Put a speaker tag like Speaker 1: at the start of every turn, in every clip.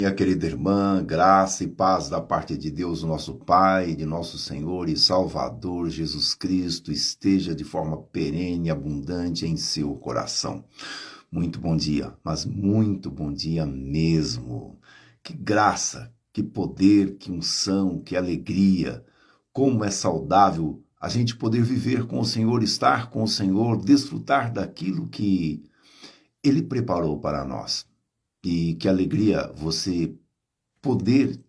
Speaker 1: Minha querida irmã, graça e paz da parte de Deus, nosso Pai, de nosso Senhor e Salvador Jesus Cristo, esteja de forma perene e abundante em seu coração. Muito bom dia, mas muito bom dia mesmo. Que graça, que poder, que unção, que alegria. Como é saudável a gente poder viver com o Senhor, estar com o Senhor, desfrutar daquilo que Ele preparou para nós. E que alegria você poder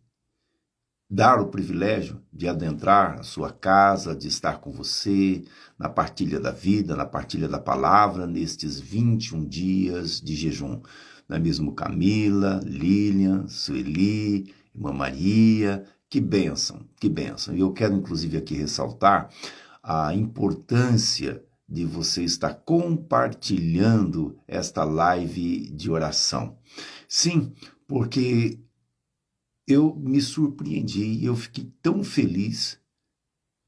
Speaker 1: dar o privilégio de adentrar a sua casa, de estar com você na partilha da vida, na partilha da palavra, nestes 21 dias de jejum. Não é mesmo Camila, Lilian, Sueli, Irmã Maria? Que bênção, que bênção. E eu quero inclusive aqui ressaltar a importância de você estar compartilhando esta live de oração. Sim, porque eu me surpreendi, eu fiquei tão feliz.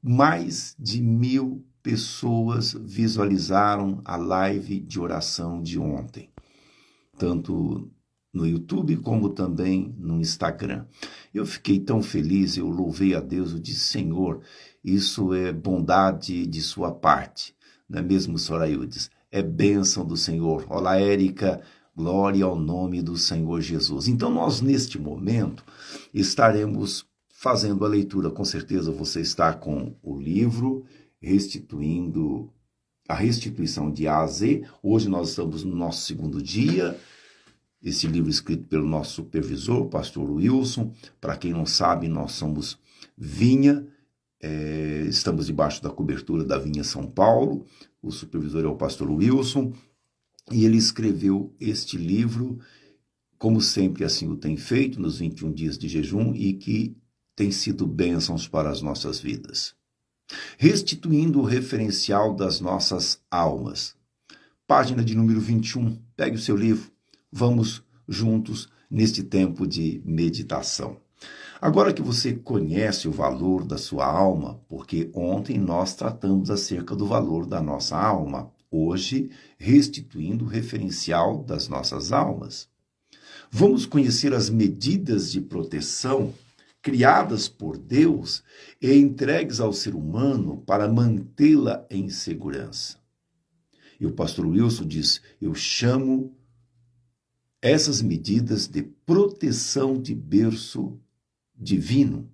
Speaker 1: Mais de 1.000 pessoas visualizaram a live de oração de ontem, tanto no YouTube como também no Instagram. Eu fiquei tão feliz, eu louvei a Deus, eu disse, Senhor, isso é bondade de sua parte, não é mesmo, Soraildes? É bênção do Senhor. Olá, Érica, glória ao nome do Senhor Jesus. Então, nós, neste momento, estaremos fazendo a leitura. Com certeza você está com o livro Restituindo, a restituição de A a Z. Hoje nós estamos no nosso segundo dia. Esse livro escrito pelo nosso supervisor, pastor Wilson. Para quem não sabe, nós somos Vinha, estamos debaixo da cobertura da Vinha São Paulo. O supervisor é o pastor Wilson. E ele escreveu este livro, como sempre assim o tem feito, nos 21 dias de jejum, e que tem sido bênçãos para as nossas vidas. Restituindo o referencial das nossas almas. Página de número 21. Pegue o seu livro. Vamos juntos neste tempo de meditação. Agora que você conhece o valor da sua alma, porque ontem nós tratamos acerca do valor da nossa alma, hoje restituindo o referencial das nossas almas. Vamos conhecer as medidas de proteção criadas por Deus e entregues ao ser humano para mantê-la em segurança. E o pastor Wilson diz, eu chamo essas medidas de proteção de berço divino.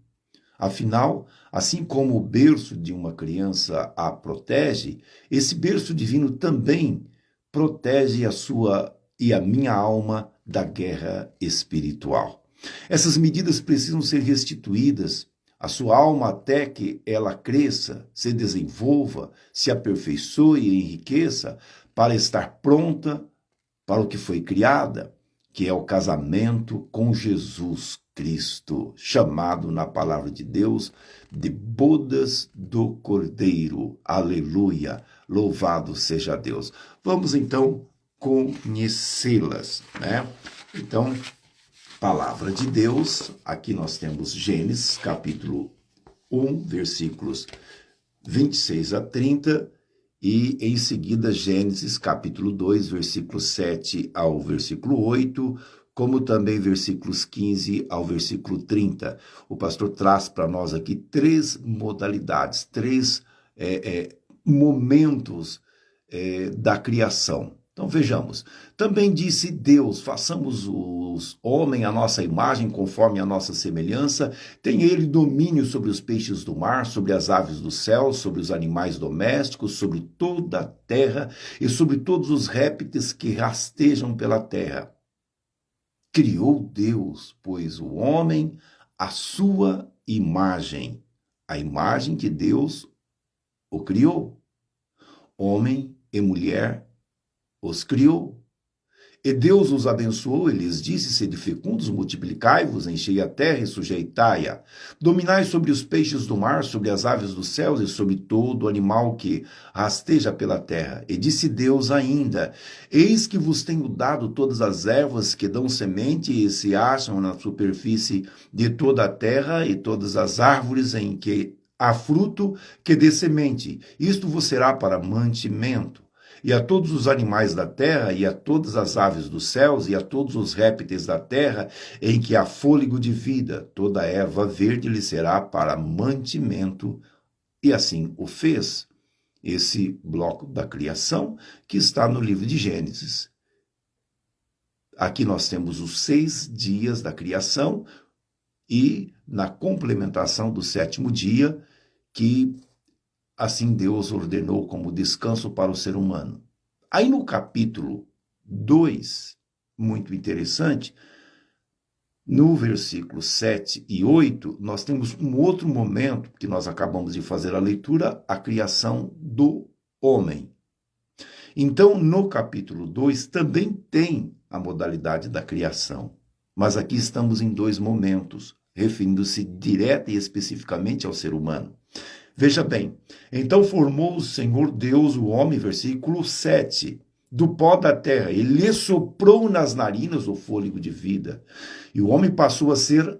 Speaker 1: Afinal, assim como o berço de uma criança a protege, esse berço divino também protege a sua e a minha alma da guerra espiritual. Essas medidas precisam ser restituídas, a sua alma até que ela cresça, se desenvolva, se aperfeiçoe e enriqueça para estar pronta para o que foi criada, que é o casamento com Jesus Cristo, chamado na palavra de Deus de bodas do Cordeiro. Aleluia! Louvado seja Deus. Vamos então conhecê-las, né? Então, palavra de Deus, aqui nós temos Gênesis, capítulo 1, versículos 26 a 30, e em seguida Gênesis, capítulo 2, versículo 7 ao versículo 8, como também versículos 15 ao versículo 30. O pastor traz para nós aqui 3 modalidades, 3 momentos da criação. Então vejamos, também disse Deus, façamos os homens a nossa imagem, conforme a nossa semelhança, tenha ele domínio sobre os peixes do mar, sobre as aves do céu, sobre os animais domésticos, sobre toda a terra e sobre todos os répteis que rastejam pela terra. Criou Deus, pois o homem, a sua imagem, a imagem que Deus o criou. Homem e mulher os criou. E Deus os abençoou e lhes disse, sede fecundos, multiplicai-vos, enchei a terra e sujeitai-a. Dominai sobre os peixes do mar, sobre as aves dos céus e sobre todo animal que rasteja pela terra. E disse Deus ainda, eis que vos tenho dado todas as ervas que dão semente e se acham na superfície de toda a terra e todas as árvores em que há fruto que dê semente. Isto vos será para mantimento. e a todos os animais da terra, e a todas as aves dos céus, e a todos os répteis da terra, em que há fôlego de vida, toda erva verde lhe será para mantimento, e assim o fez. Esse bloco da criação que está no livro de Gênesis. Aqui nós temos os 6 dias da criação e na complementação do 7º dia, que assim Deus ordenou como descanso para o ser humano. Aí no capítulo 2, muito interessante, no versículo 7 e 8, nós temos um outro momento que nós acabamos de fazer a leitura, a criação do homem. Então, no capítulo 2, também tem a modalidade da criação. Mas aqui estamos em 2 momentos, referindo-se direta e especificamente ao ser humano. Veja bem, então formou o Senhor Deus o homem, versículo 7, do pó da terra, ele lhe soprou nas narinas o fôlego de vida, e o homem passou a ser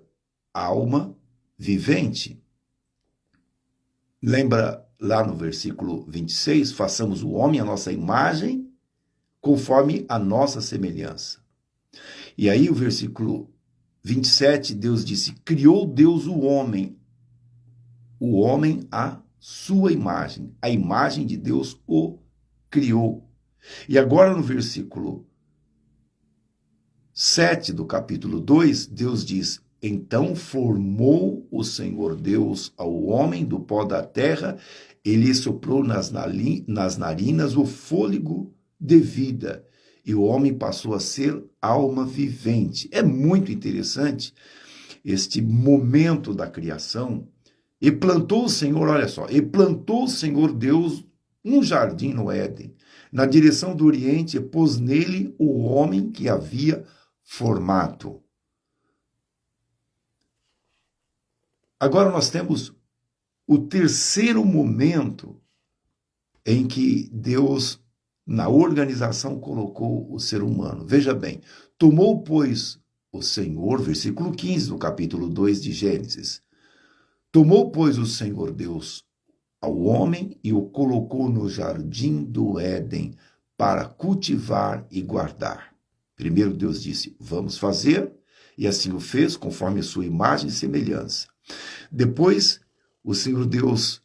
Speaker 1: alma vivente. Lembra lá no versículo 26, façamos o homem à nossa imagem, conforme a nossa semelhança. E aí o versículo 27, Deus disse, criou Deus o homem à sua imagem, a imagem de Deus o criou. E agora no versículo 7 do capítulo 2, Deus diz, então formou o Senhor Deus ao homem do pó da terra, ele soprou nas narinas o fôlego de vida, e o homem passou a ser alma vivente. É muito interessante este momento da criação. E plantou o Senhor, olha só, e plantou o Senhor Deus um jardim no Éden, na direção do Oriente, e pôs nele o homem que havia formado. Agora nós temos o terceiro momento em que Deus, na organização, colocou o ser humano. Veja bem, tomou, pois, o Senhor, versículo 15 do capítulo 2 de Gênesis, tomou, pois, o Senhor Deus ao homem e o colocou no jardim do Éden para cultivar e guardar. Primeiro Deus disse, vamos fazer, e assim o fez, conforme a sua imagem e semelhança. Depois, o Senhor Deus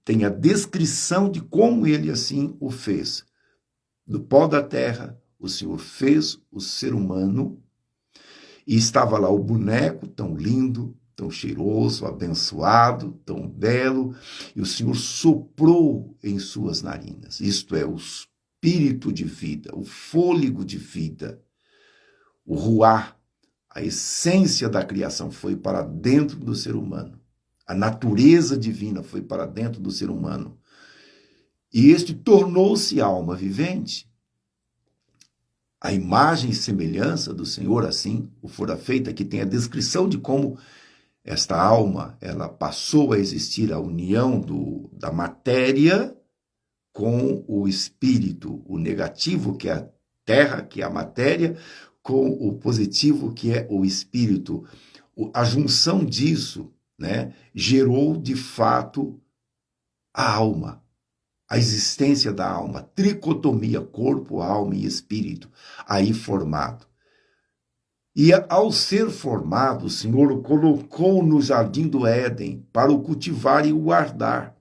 Speaker 1: tem a descrição de como ele assim o fez. Do pó da terra, o Senhor fez o ser humano, e estava lá o boneco tão lindo, tão cheiroso, abençoado, tão belo, e o Senhor soprou em suas narinas, isto é, o espírito de vida, o fôlego de vida, o ruá, a essência da criação foi para dentro do ser humano, a natureza divina foi para dentro do ser humano, e este tornou-se alma vivente. A imagem e semelhança do Senhor, assim, o fora feita, que tem a descrição de como esta alma, ela passou a existir, a união da matéria com o espírito, o negativo, que é a terra, que é a matéria, com o positivo, que é o espírito. A junção disso, né, gerou, de fato, a alma, a existência da alma, tricotomia, corpo, alma e espírito, aí formado. E ao ser formado, o Senhor o colocou no jardim do Éden para o cultivar e o guardar.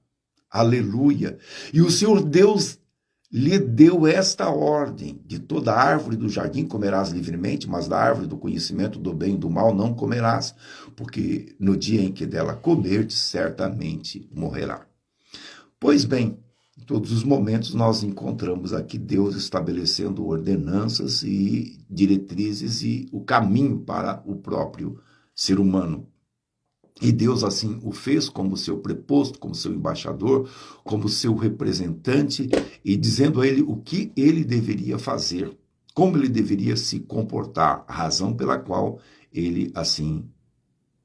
Speaker 1: Aleluia! E o Senhor Deus lhe deu esta ordem: de toda árvore do jardim comerás livremente, mas da árvore do conhecimento do bem e do mal não comerás, porque no dia em que dela comerdes, certamente morrerá. Pois bem, em todos os momentos nós encontramos aqui Deus estabelecendo ordenanças e diretrizes e o caminho para o próprio ser humano. E Deus assim o fez como seu preposto, como seu embaixador, como seu representante, e dizendo a ele o que ele deveria fazer, como ele deveria se comportar, a razão pela qual ele assim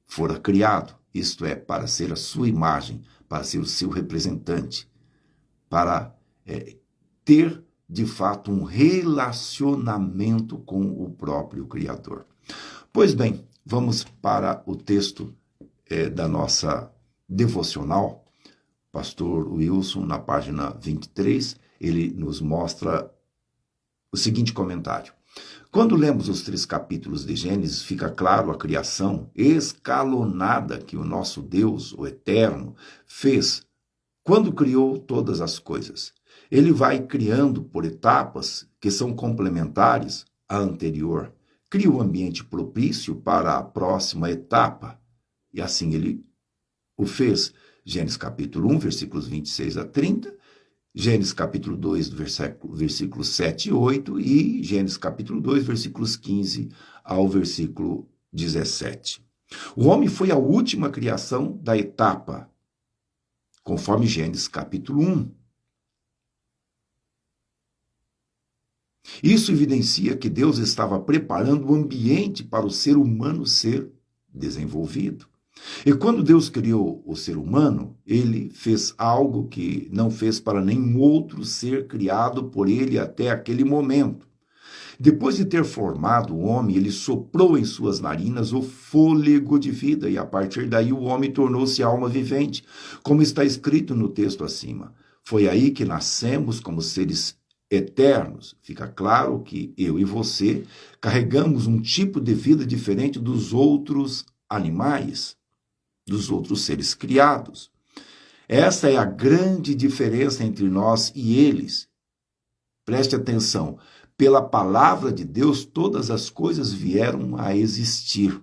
Speaker 1: fora criado, isto é, para ser a sua imagem, para ser o seu representante, para ter, de fato, um relacionamento com o próprio Criador. Pois bem, vamos para o texto da nossa devocional, Pastor Wilson, na página 23, ele nos mostra o seguinte comentário. Quando lemos os 3 capítulos de Gênesis, fica claro a criação escalonada que o nosso Deus, o Eterno, fez quando criou todas as coisas. Ele vai criando por etapas que são complementares à anterior. Cria o ambiente propício para a próxima etapa. E assim ele o fez. Gênesis capítulo 1, versículos 26 a 30, Gênesis capítulo 2, versículos 7 e 8 e Gênesis capítulo 2, versículos 15 ao versículo 17. O homem foi a última criação da etapa, conforme Gênesis capítulo 1. Isso evidencia que Deus estava preparando o ambiente para o ser humano ser desenvolvido. E quando Deus criou o ser humano, ele fez algo que não fez para nenhum outro ser criado por ele até aquele momento. Depois de ter formado o homem, ele soprou em suas narinas o fôlego de vida, e a partir daí o homem tornou-se alma vivente, como está escrito no texto acima. Foi aí que nascemos como seres eternos. Fica claro que eu e você carregamos um tipo de vida diferente dos outros animais, dos outros seres criados. Essa é a grande diferença entre nós e eles. Preste atenção, pela palavra de Deus, todas as coisas vieram a existir.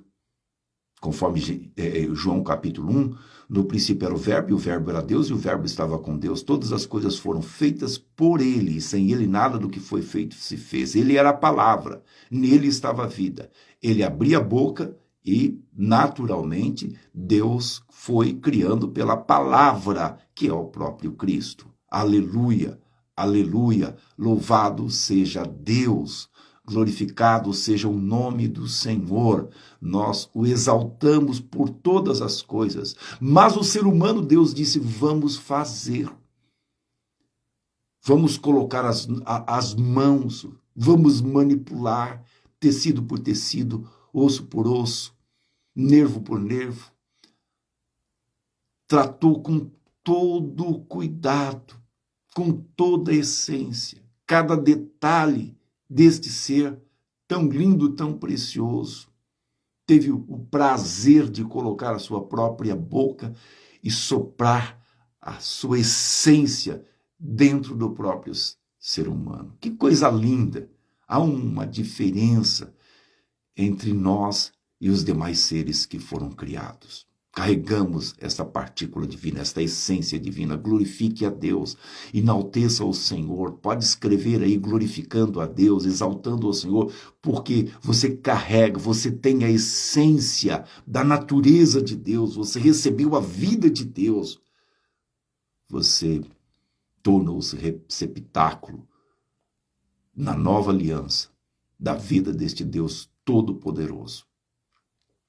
Speaker 1: Conforme João capítulo 1, no princípio era o Verbo, e o Verbo era Deus, e o Verbo estava com Deus. Todas as coisas foram feitas por ele, e sem ele nada do que foi feito se fez. Ele era a palavra, nele estava a vida. Ele abria a boca e, naturalmente, Deus foi criando pela palavra, que é o próprio Cristo. Aleluia, aleluia, louvado seja Deus, glorificado seja o nome do Senhor. Nós o exaltamos por todas as coisas. Mas o ser humano, Deus disse, vamos fazer. Vamos colocar as mãos, vamos manipular tecido por tecido, osso por osso, nervo por nervo. Tratou com todo o cuidado, com toda a essência, cada detalhe deste ser tão lindo, tão precioso. Teve o prazer de colocar a sua própria boca e soprar a sua essência dentro do próprio ser humano. Que coisa linda! Há uma diferença entre nós e os demais seres que foram criados. Carregamos esta partícula divina, esta essência divina. Glorifique a Deus, enalteça o Senhor. Pode escrever aí glorificando a Deus, exaltando o Senhor, porque você carrega, você tem a essência da natureza de Deus, você recebeu a vida de Deus. Você tornou-se receptáculo na nova aliança da vida deste Deus Todo-Poderoso.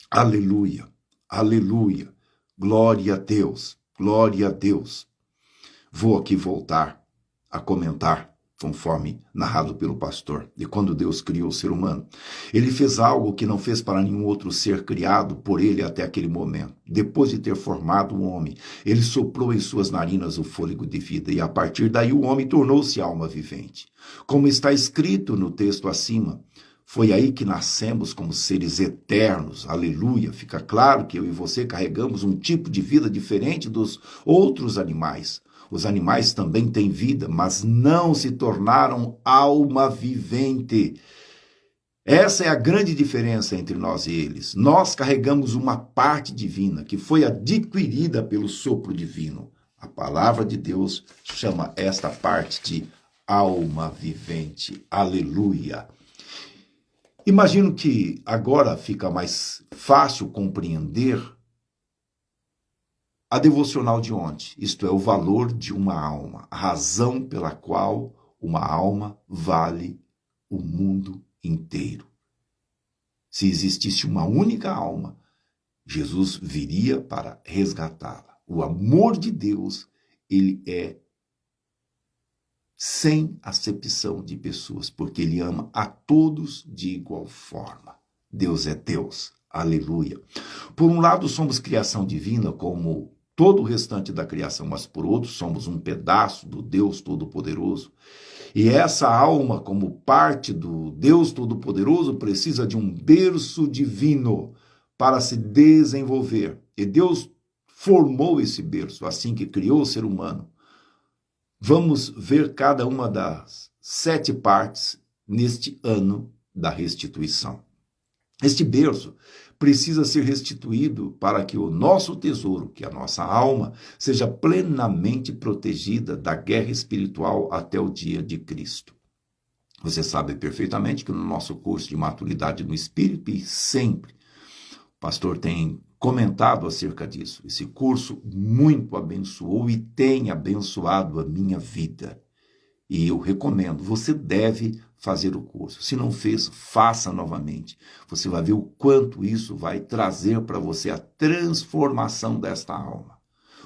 Speaker 1: Aleluia, aleluia, glória a Deus, glória a Deus. Vou aqui voltar a comentar, conforme narrado pelo pastor, de quando Deus criou o ser humano. Ele fez algo que não fez para nenhum outro ser criado por ele até aquele momento. Depois de ter formado o homem, ele soprou em suas narinas o fôlego de vida, e a partir daí o homem tornou-se alma vivente. Como está escrito no texto acima, foi aí que nascemos como seres eternos, aleluia. Fica claro que eu e você carregamos um tipo de vida diferente dos outros animais. Os animais também têm vida, mas não se tornaram alma vivente. Essa é a grande diferença entre nós e eles. Nós carregamos uma parte divina que foi adquirida pelo sopro divino. A palavra de Deus chama esta parte de alma vivente. Aleluia. Imagino que agora fica mais fácil compreender a devocional de ontem, isto é, o valor de uma alma, a razão pela qual uma alma vale o mundo inteiro. Se existisse uma única alma, Jesus viria para resgatá-la. O amor de Deus, ele é sem acepção de pessoas, porque ele ama a todos de igual forma. Deus é Deus. Aleluia. Por um lado, somos criação divina, como todo o restante da criação, mas por outro somos um pedaço do Deus Todo-Poderoso. E essa alma, como parte do Deus Todo-Poderoso, precisa de um berço divino para se desenvolver. E Deus formou esse berço assim que criou o ser humano. Vamos ver cada uma das 7 partes neste ano da restituição. Este berço precisa ser restituído para que o nosso tesouro, que é a nossa alma, seja plenamente protegida da guerra espiritual até o dia de Cristo. Você sabe perfeitamente que no nosso curso de maturidade no Espírito, e sempre o pastor tem comentado acerca disso, esse curso muito abençoou e tem abençoado a minha vida. E eu recomendo, você deve fazer o curso. Se não fez, faça novamente. Você vai ver o quanto isso vai trazer para você a transformação desta alma.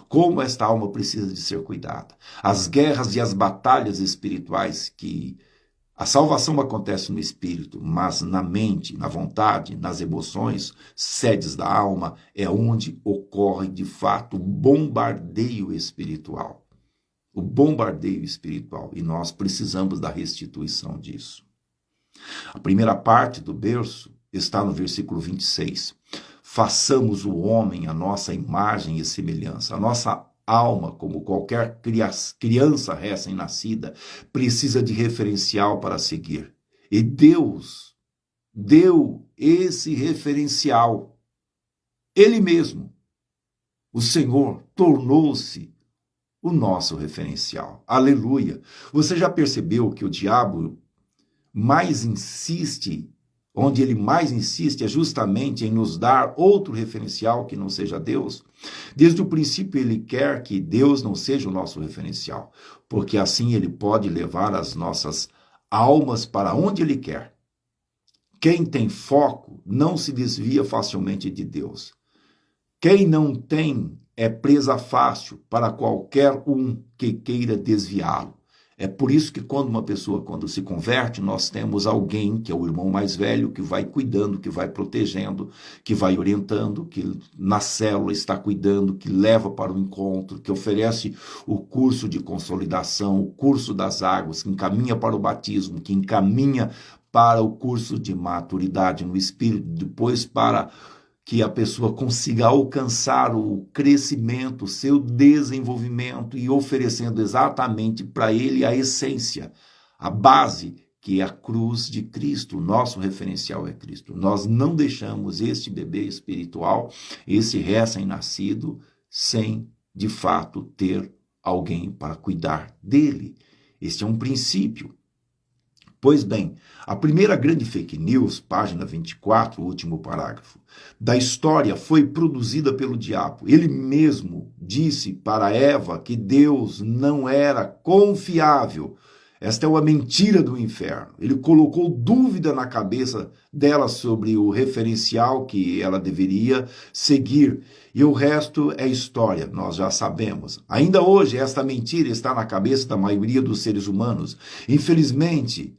Speaker 1: Como esta alma precisa de ser cuidada. As guerras e as batalhas espirituais que a salvação acontece no espírito, mas na mente, na vontade, nas emoções, sedes da alma, é onde ocorre de fato o bombardeio espiritual. O bombardeio espiritual, e nós precisamos da restituição disso. A primeira parte do berço está no versículo 26. Façamos o homem a nossa imagem e semelhança. A nossa alma, como qualquer criança recém-nascida, precisa de referencial para seguir. E Deus deu esse referencial. Ele mesmo, o Senhor, tornou-se o nosso referencial. Aleluia! Você já percebeu que o diabo mais insiste, onde ele mais insiste é justamente em nos dar outro referencial que não seja Deus? Desde o princípio ele quer que Deus não seja o nosso referencial, porque assim ele pode levar as nossas almas para onde ele quer. Quem tem foco não se desvia facilmente de Deus. Quem não tem é presa fácil para qualquer um que queira desviá-lo. É por isso que quando se converte, nós temos alguém, que é o irmão mais velho, que vai cuidando, que vai protegendo, que vai orientando, que na célula está cuidando, que leva para o encontro, que oferece o curso de consolidação, o curso das águas, que encaminha para o batismo, que encaminha para o curso de maturidade no Espírito, depois para que a pessoa consiga alcançar o crescimento, o seu desenvolvimento e oferecendo exatamente para ele a essência, a base, que é a cruz de Cristo. O nosso referencial é Cristo. Nós não deixamos este bebê espiritual, esse recém-nascido, sem, de fato, ter alguém para cuidar dele. Este é um princípio. Pois bem, a primeira grande fake news, página 24, último parágrafo, da história foi produzida pelo diabo. Ele mesmo disse para Eva que Deus não era confiável. Esta é uma mentira do inferno. Ele colocou dúvida na cabeça dela sobre o referencial que ela deveria seguir. E o resto é história, nós já sabemos. Ainda hoje, esta mentira está na cabeça da maioria dos seres humanos. Infelizmente,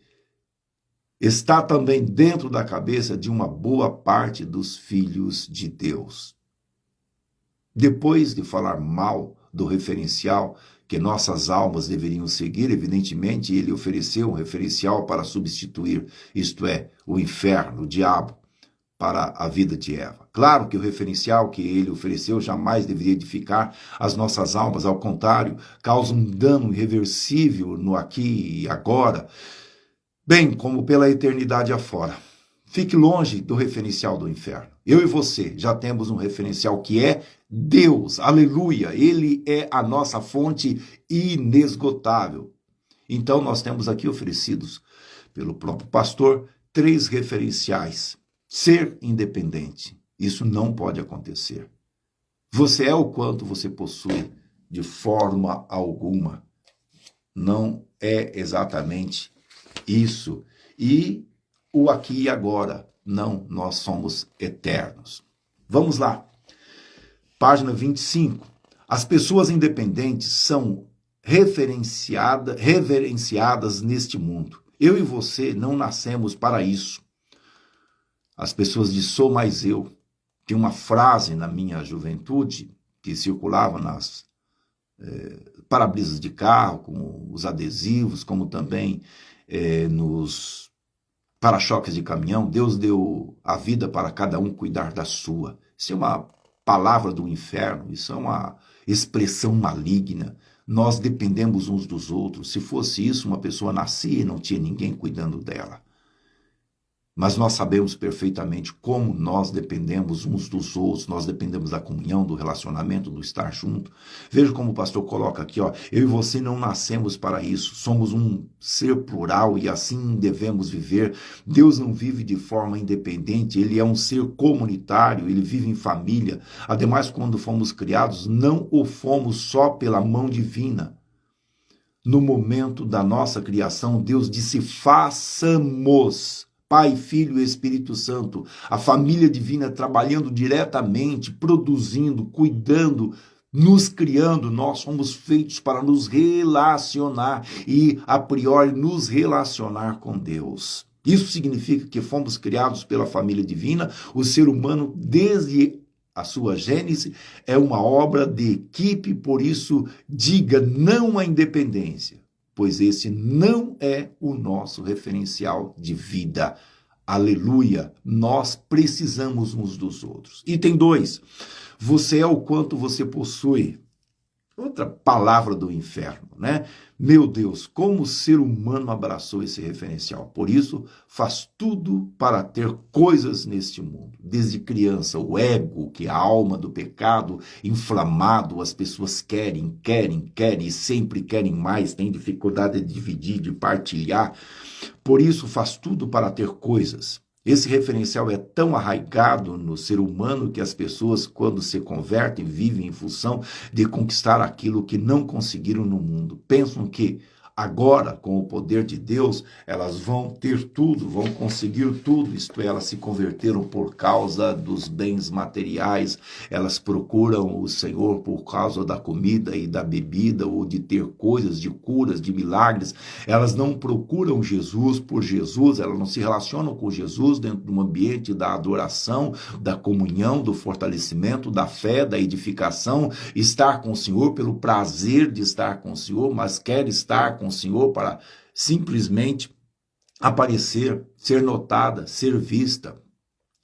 Speaker 1: está também dentro da cabeça de uma boa parte dos filhos de Deus. Depois de falar mal do referencial que nossas almas deveriam seguir, evidentemente ele ofereceu um referencial para substituir, isto é, o inferno, o diabo, para a vida de Eva. Claro que o referencial que ele ofereceu jamais deveria edificar as nossas almas, ao contrário, causa um dano irreversível no aqui e agora, bem como pela eternidade afora. Fique longe do referencial do inferno. Eu e você já temos um referencial que é Deus. Aleluia! Ele é a nossa fonte inesgotável. Então nós temos aqui oferecidos pelo próprio pastor 3 referenciais. Ser independente. Isso não pode acontecer. Você é o quanto você possui de forma alguma. Não é exatamente isso. E o aqui e agora. Não, nós somos eternos. Vamos lá. Página 25. As pessoas independentes são reverenciadas neste mundo. Eu e você não nascemos para isso. As pessoas de sou mais eu. Tem uma frase na minha juventude que circulava nas para-brisas de carro, como os adesivos, como também nos para-choques de caminhão. Deus deu a vida para cada um cuidar da sua. Isso é uma palavra do inferno, isso é uma expressão maligna. Nós dependemos uns dos outros. Se fosse isso, uma pessoa nascia e não tinha ninguém cuidando dela. Mas nós sabemos perfeitamente como nós dependemos uns dos outros, nós dependemos da comunhão, do relacionamento, do estar junto. Veja como o pastor coloca aqui, ó, eu e você não nascemos para isso, somos um ser plural e assim devemos viver. Deus não vive de forma independente, ele é um ser comunitário, ele vive em família. Ademais, quando fomos criados, não o fomos só pela mão divina. No momento da nossa criação, Deus disse, façamos. Pai, Filho e Espírito Santo, a família divina trabalhando diretamente, produzindo, cuidando, nos criando. Nós somos feitos para nos relacionar e, a priori, nos relacionar com Deus. Isso significa que fomos criados pela família divina. O ser humano, desde a sua gênese, é uma obra de equipe, por isso, diga não à independência. Pois esse não é o nosso referencial de vida. Aleluia! Nós precisamos uns dos outros. Item 2. Você é o quanto você possui. Outra palavra do inferno, né? Meu Deus, como o ser humano abraçou esse referencial. Por isso, faz tudo para ter coisas neste mundo. Desde criança, o ego, que é a alma do pecado, inflamado, as pessoas querem e sempre querem mais, têm dificuldade de dividir, de partilhar. Por isso, faz tudo para ter coisas. Esse referencial é tão arraigado no ser humano que as pessoas, quando se convertem, vivem em função de conquistar aquilo que não conseguiram no mundo. Pensam que agora, com o poder de Deus, elas vão ter tudo, vão conseguir tudo. Isto é, elas se converteram por causa dos bens materiais, elas procuram o Senhor por causa da comida e da bebida, ou de ter coisas, de curas, de milagres. Elas não procuram Jesus por Jesus, elas não se relacionam com Jesus dentro de um ambiente da adoração, da comunhão, do fortalecimento, da fé, da edificação, estar com o Senhor pelo prazer de estar com o Senhor, mas quer estar com o Senhor para simplesmente aparecer, ser notada, ser vista,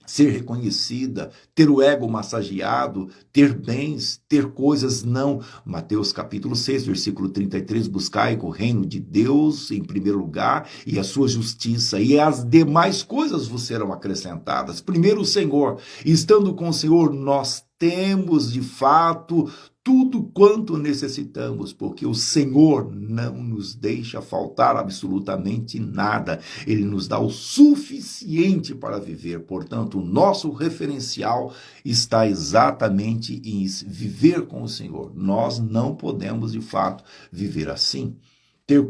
Speaker 1: ser reconhecida, ter o ego massageado, ter bens, ter coisas. Não. Mateus capítulo 6, versículo 33, buscai o reino de Deus em primeiro lugar e a sua justiça, e as demais coisas vos serão acrescentadas. Primeiro o Senhor. Estando com o Senhor, nós temos de fato tudo quanto necessitamos, porque o Senhor não nos deixa faltar absolutamente nada. Ele nos dá o suficiente para viver. Portanto, o nosso referencial está exatamente em viver com o Senhor. Nós não podemos, de fato, viver assim. Ter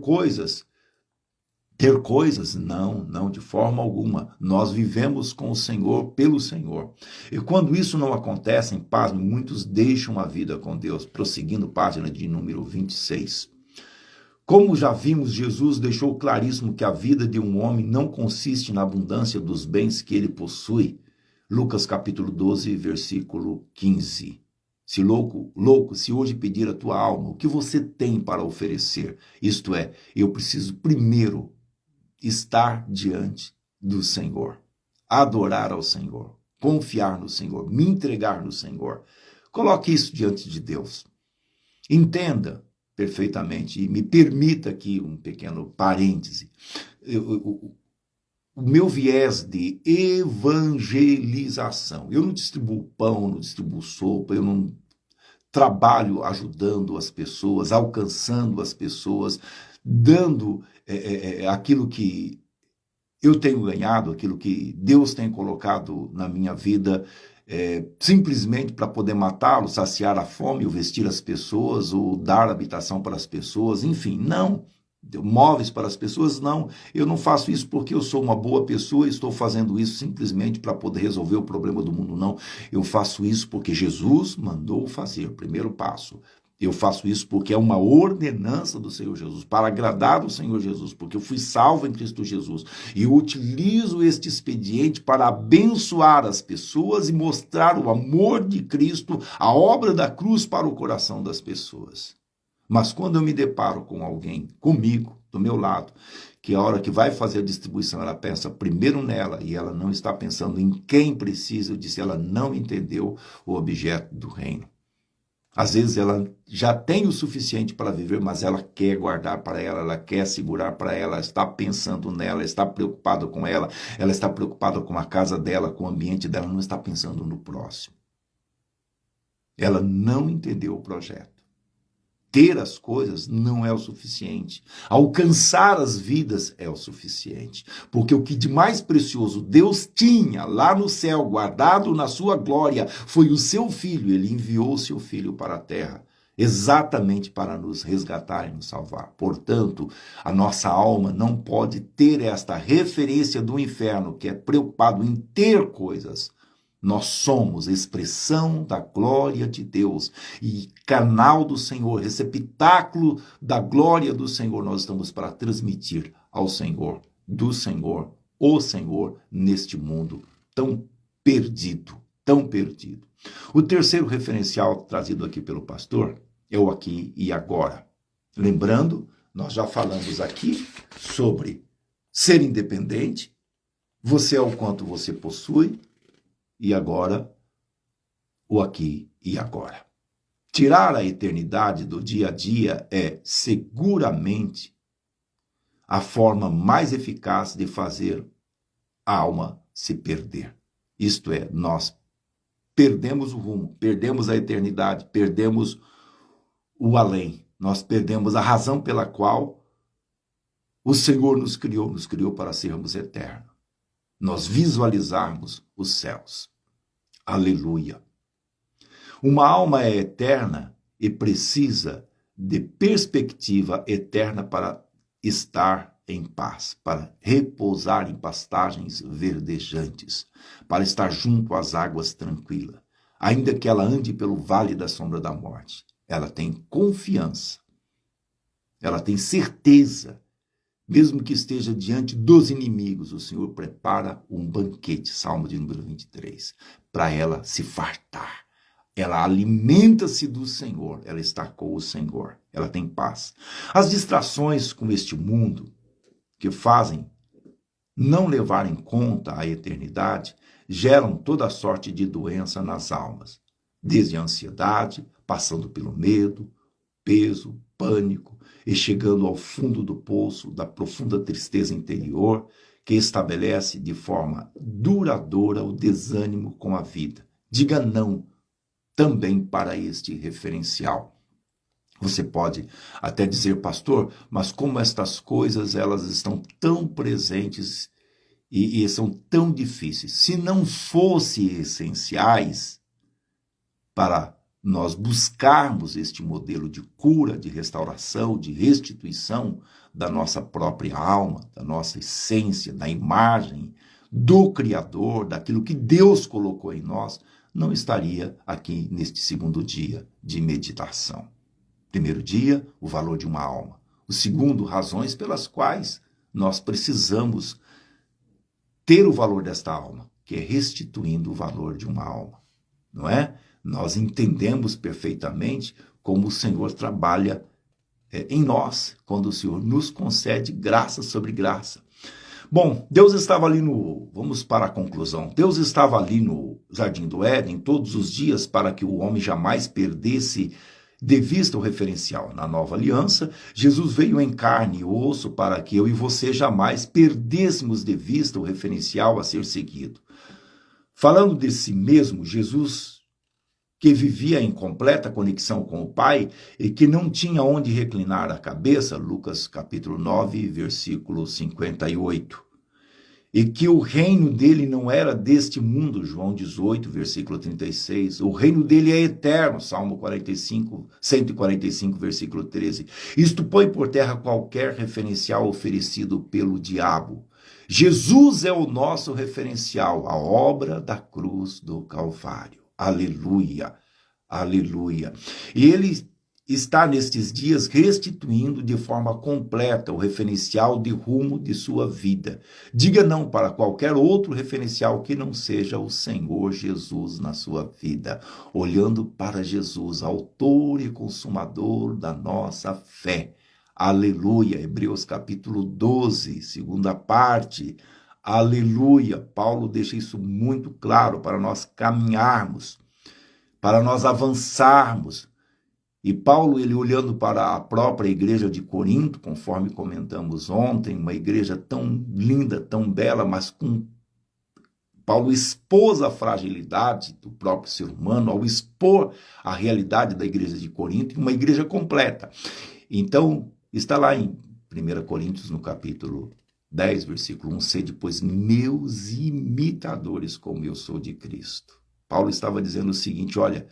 Speaker 1: coisas, não, de forma alguma. Nós vivemos com o Senhor, pelo Senhor. E quando isso não acontece, em paz, muitos deixam a vida com Deus. Prosseguindo, página de número 26. Como já vimos, Jesus deixou claríssimo que a vida de um homem não consiste na abundância dos bens que ele possui. Lucas capítulo 12, versículo 15. Se louco, se hoje pedir a tua alma, o que você tem para oferecer? Isto é, eu preciso primeiro estar diante do Senhor, adorar ao Senhor, confiar no Senhor, me entregar no Senhor. Coloque isso diante de Deus. Entenda perfeitamente e me permita aqui um pequeno parêntese. O meu viés de evangelização, eu não distribuo pão, não distribuo sopa, eu não trabalho ajudando as pessoas, alcançando as pessoas, dando aquilo que eu tenho ganhado, aquilo que Deus tem colocado na minha vida, simplesmente para poder matá-lo, saciar a fome, ou vestir as pessoas, ou dar habitação para as pessoas, enfim, não. Móveis para as pessoas, não. Eu não faço isso porque eu sou uma boa pessoa e estou fazendo isso simplesmente para poder resolver o problema do mundo, não. Eu faço isso porque Jesus mandou fazer. Primeiro passo, Eu faço isso porque é uma ordenança do Senhor Jesus, para agradar o Senhor Jesus, porque eu fui salvo em Cristo Jesus. E eu utilizo este expediente para abençoar as pessoas e mostrar o amor de Cristo, a obra da cruz para o coração das pessoas. Mas quando eu me deparo com alguém, comigo, do meu lado, que a hora que vai fazer a distribuição, ela pensa primeiro nela e ela não está pensando em quem precisa, eu disse, ela não entendeu o objeto do reino. Às vezes ela já tem o suficiente para viver, mas ela quer guardar para ela quer segurar para ela está pensando nela, está preocupada com ela está preocupada com a casa dela, com o ambiente dela, não está pensando no próximo. Ela não entendeu o projeto. Ter as coisas não é o suficiente. Alcançar as vidas é o suficiente. Porque o que de mais precioso Deus tinha lá no céu, guardado na sua glória, foi o seu Filho. Ele enviou o seu Filho para a terra, exatamente para nos resgatar e nos salvar. Portanto, a nossa alma não pode ter esta referência do inferno, que é preocupado em ter coisas. Nós somos expressão da glória de Deus e canal do Senhor, receptáculo da glória do Senhor. Nós estamos para transmitir ao Senhor, do Senhor, o Senhor, neste mundo tão perdido, tão perdido. O terceiro referencial trazido aqui pelo pastor é o aqui e agora. Lembrando, nós já falamos aqui sobre ser independente, você é o quanto você possui, e agora, o aqui e agora. Tirar a eternidade do dia a dia é seguramente a forma mais eficaz de fazer a alma se perder. Isto é, nós perdemos o rumo, perdemos a eternidade, perdemos o além. Nós perdemos a razão pela qual o Senhor nos criou para sermos eternos. Nós visualizarmos os céus. Aleluia. Uma alma é eterna e precisa de perspectiva eterna para estar em paz, para repousar em pastagens verdejantes, para estar junto às águas tranquilas. Ainda que ela ande pelo vale da sombra da morte, ela tem confiança, ela tem certeza. Mesmo que esteja diante dos inimigos, o Senhor prepara um banquete, Salmo de número 23, para ela se fartar. Ela alimenta-se do Senhor, ela está com o Senhor, ela tem paz. As distrações com este mundo, que fazem não levar em conta a eternidade, geram toda sorte de doença nas almas, desde a ansiedade, passando pelo medo, peso, pânico, e chegando ao fundo do poço da profunda tristeza interior que estabelece de forma duradoura o desânimo com a vida. Diga não também para este referencial. Você pode até dizer, pastor, mas como estas coisas elas estão tão presentes e são tão difíceis? Se não fossem essenciais para nós buscarmos este modelo de cura, de restauração, de restituição da nossa própria alma, da nossa essência, da imagem do Criador, daquilo que Deus colocou em nós, não estaria aqui neste segundo dia de meditação. Primeiro dia, o valor de uma alma. O segundo, razões pelas quais nós precisamos ter o valor desta alma, que é restituindo o valor de uma alma, não é? Nós entendemos perfeitamente como o Senhor trabalha em nós, quando o Senhor nos concede graça sobre graça. Bom, Deus estava ali vamos para a conclusão, Deus estava ali no Jardim do Éden todos os dias para que o homem jamais perdesse de vista o referencial. Na nova aliança, Jesus veio em carne e osso para que eu e você jamais perdêssemos de vista o referencial a ser seguido. Falando de si mesmo, Jesus, que vivia em completa conexão com o Pai e que não tinha onde reclinar a cabeça, Lucas capítulo 9, versículo 58. E que o reino dele não era deste mundo, João 18, versículo 36. O reino dele é eterno, Salmo 145, versículo 13. Isto põe por terra qualquer referencial oferecido pelo diabo. Jesus é o nosso referencial, a obra da cruz do Calvário. Aleluia, aleluia. E ele está nestes dias restituindo de forma completa o referencial de rumo de sua vida. Diga não para qualquer outro referencial que não seja o Senhor Jesus na sua vida, olhando para Jesus, autor e consumador da nossa fé. Aleluia. Hebreus capítulo 12, segunda parte. Aleluia. Paulo deixa isso muito claro para nós caminharmos, para nós avançarmos. E Paulo, ele olhando para a própria igreja de Corinto, conforme comentamos ontem, uma igreja tão linda, tão bela, mas Paulo expôs a fragilidade do próprio ser humano ao expor a realidade da igreja de Corinto, uma igreja completa. Então, está lá em 1 Coríntios, no capítulo 10, versículo 1, sede, pois, meus imitadores, como eu sou de Cristo. Paulo estava dizendo o seguinte, olha,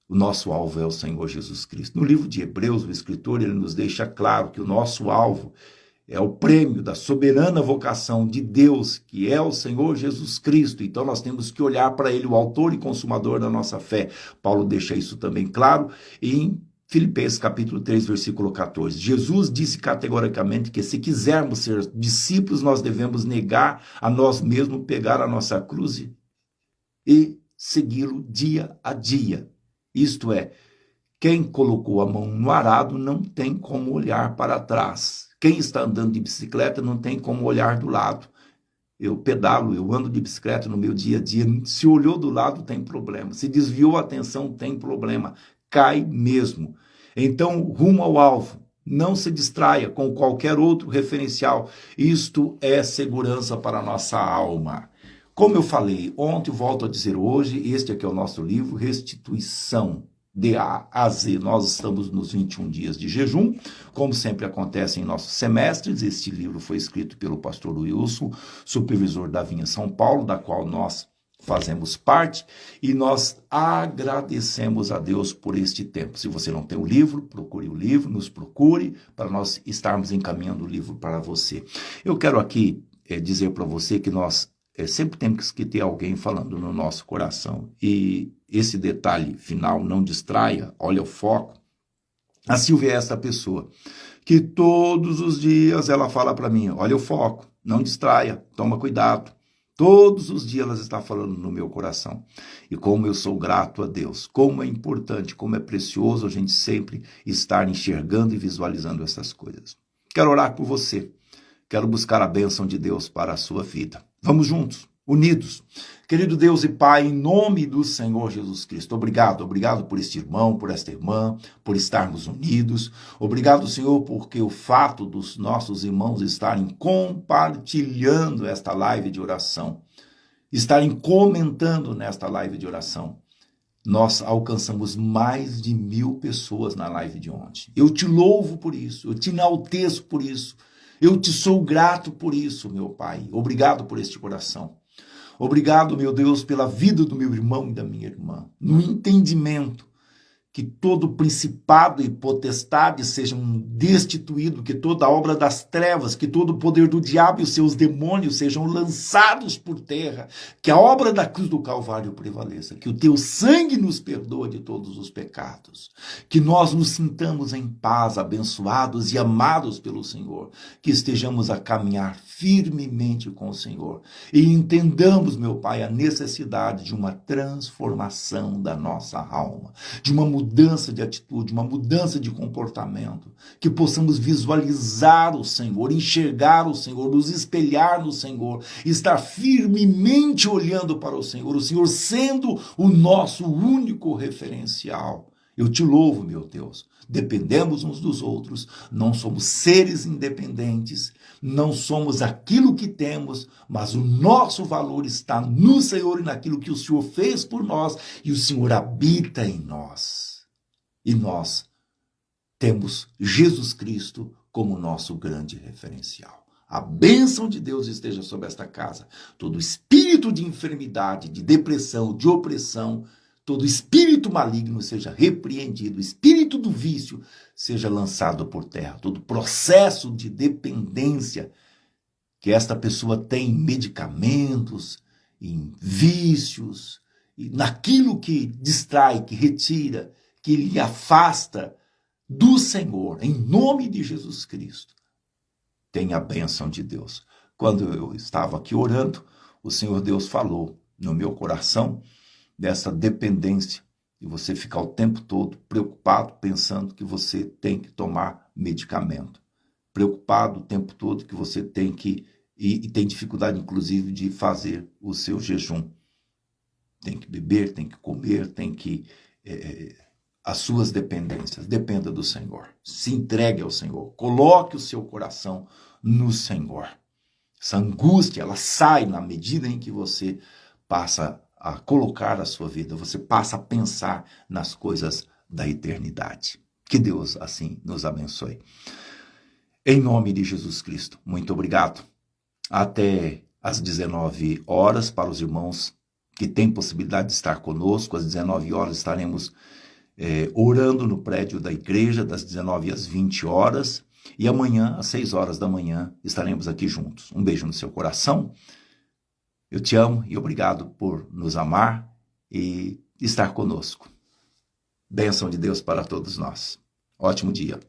Speaker 1: o nosso alvo é o Senhor Jesus Cristo. No livro de Hebreus, o escritor, ele nos deixa claro que o nosso alvo é o prêmio da soberana vocação de Deus, que é o Senhor Jesus Cristo. Então, nós temos que olhar para ele, o autor e consumador da nossa fé. Paulo deixa isso também claro em Filipenses capítulo 3, versículo 14. Jesus disse categoricamente que se quisermos ser discípulos, nós devemos negar a nós mesmos, pegar a nossa cruz e segui-lo dia a dia. Isto é, quem colocou a mão no arado não tem como olhar para trás. Quem está andando de bicicleta não tem como olhar do lado. Eu pedalo, eu ando de bicicleta no meu dia a dia. Se olhou do lado, tem problema. Se desviou a atenção, tem problema. Cai mesmo. Então, rumo ao alvo. Não se distraia com qualquer outro referencial. Isto é segurança para a nossa alma. Como eu falei ontem, volto a dizer hoje, este aqui é o nosso livro, Restituição, de A a Z. Nós estamos nos 21 dias de jejum, como sempre acontece em nossos semestres. Este livro foi escrito pelo pastor Wilson, supervisor da Vinha São Paulo, da qual nós fazemos parte, e nós agradecemos a Deus por este tempo. Se você não tem o livro, procure o livro, nos procure, para nós estarmos encaminhando o livro para você. Eu quero aqui dizer para você que nós sempre temos que ter alguém falando no nosso coração. E esse detalhe final, não distraia, olha o foco. A Silvia é essa pessoa que todos os dias ela fala para mim, olha o foco, não distraia, toma cuidado. Todos os dias ela está falando no meu coração. E como eu sou grato a Deus, como é importante, como é precioso a gente sempre estar enxergando e visualizando essas coisas. Quero orar por você. Quero buscar a bênção de Deus para a sua vida. Vamos juntos, unidos. Querido Deus e Pai, em nome do Senhor Jesus Cristo, obrigado por este irmão, por esta irmã, por estarmos unidos. Obrigado, Senhor, porque o fato dos nossos irmãos estarem compartilhando esta live de oração, estarem comentando nesta live de oração, nós alcançamos mais de 1000 pessoas na live de ontem. Eu te louvo por isso, eu te enalteço por isso. Eu te sou grato por isso, meu Pai. Obrigado por este coração. Obrigado, meu Deus, pela vida do meu irmão e da minha irmã. No entendimento que todo principado e potestade sejam destituídos, que toda obra das trevas, que todo o poder do diabo e os seus demônios sejam lançados por terra, que a obra da cruz do Calvário prevaleça, que o teu sangue nos perdoa de todos os pecados, que nós nos sintamos em paz, abençoados e amados pelo Senhor, que estejamos a caminhar firmemente com o Senhor e entendamos, meu Pai, a necessidade de uma transformação da nossa alma, de uma mudança de atitude, uma mudança de comportamento, que possamos visualizar o Senhor, enxergar o Senhor, nos espelhar no Senhor, estar firmemente olhando para o Senhor sendo o nosso único referencial. Eu te louvo, meu Deus. Dependemos uns dos outros, não somos seres independentes, não somos aquilo que temos, mas o nosso valor está no Senhor e naquilo que o Senhor fez por nós, e o Senhor habita em nós. E nós temos Jesus Cristo como nosso grande referencial. A bênção de Deus esteja sobre esta casa. Todo espírito de enfermidade, de depressão, de opressão, todo espírito maligno seja repreendido, o espírito do vício seja lançado por terra, todo processo de dependência que esta pessoa tem em medicamentos, em vícios, e naquilo que distrai, que retira, que lhe afasta do Senhor, em nome de Jesus Cristo, tenha a bênção de Deus. Quando eu estava aqui orando, o Senhor Deus falou no meu coração dessa dependência e você ficar o tempo todo preocupado, pensando que você tem que tomar medicamento. Preocupado o tempo todo que você tem que, e tem dificuldade, inclusive, de fazer o seu jejum. Tem que beber, tem que comer, tem que... as suas dependências, dependa do Senhor. Se entregue ao Senhor. Coloque o seu coração no Senhor. Essa angústia, ela sai na medida em que você passa a colocar a sua vida, você passa a pensar nas coisas da eternidade. Que Deus assim nos abençoe. Em nome de Jesus Cristo, muito obrigado. Até às 19 horas para os irmãos que têm possibilidade de estar conosco. Às 19 horas estaremos orando no prédio da igreja, das 19 às 20 horas. E amanhã, às 6 horas da manhã, estaremos aqui juntos. Um beijo no seu coração. Eu te amo e obrigado por nos amar e estar conosco. Bênção de Deus para todos nós. Ótimo dia.